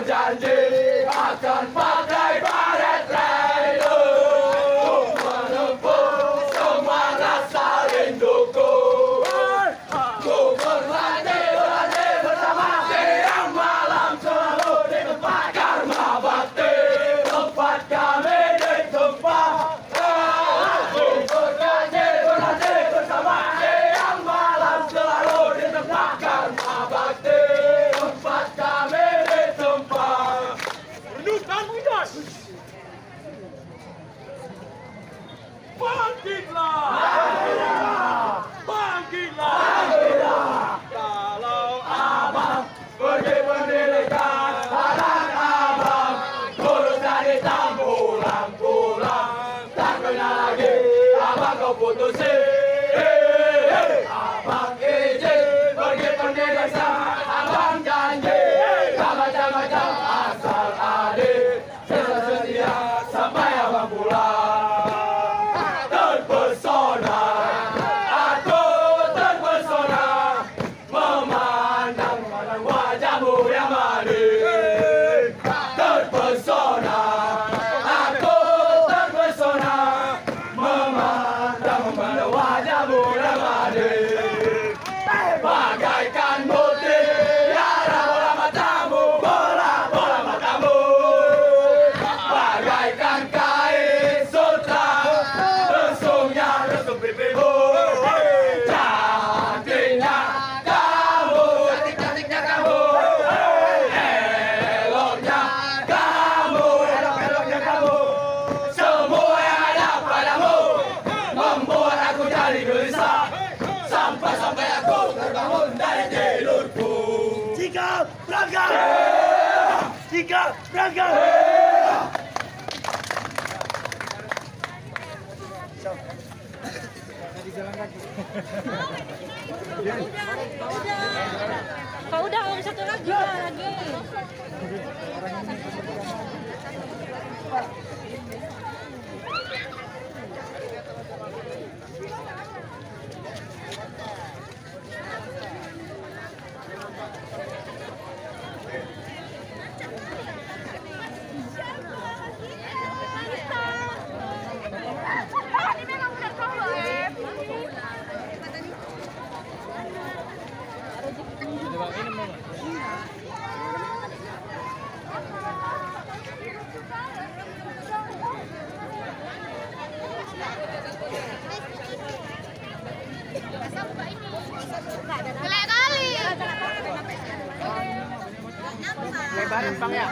berjanji akan pakai baret rider untuk menempuh semua rasa rinduku. Ku berlatih bersama siang malam selalu di tempat Karma Bakti, tempat kami di tempat. Ku berlatih bersama siang malam selalu di tempat Karma Bakti, tempat kami di tempat. Renungkan Widan. Bangkitlah! Bangkitlah! Kalau Abang pergi pendidikan, anak abang lulus dari pulang, tak kenal lagi abang kau putusin. Abang izin pergi pendidikan, abang janji tak macam-macam asal adik, selalu setia sampai abang pulang. Terpesona, aku terpesona memandang wajahmu yang manis. Terpesona, aku terpesona memandang wajahmu yang manis. Bagaikan mutiara bola matamu, bola matamu. Bagaikan kain sutra, resungnya resung pipimu. Cantiknya kamu, cantiknya kamu. Eloknya kamu, eloknya kamu. Semua yang ada padamu membuat aku jadi gelisah. Sampai aku terbangun dari tidurku. Jika berangkat! Jika berangkat! Kalau udah satu lagi. Gelek kali. Lebaran Bang ya?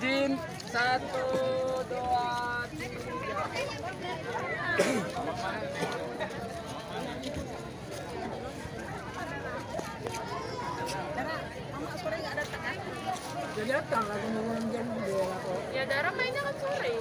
Jin, 1, 2, 3. Jadi datang lagi mau jam 2 Ya Dara mainnya kan sore.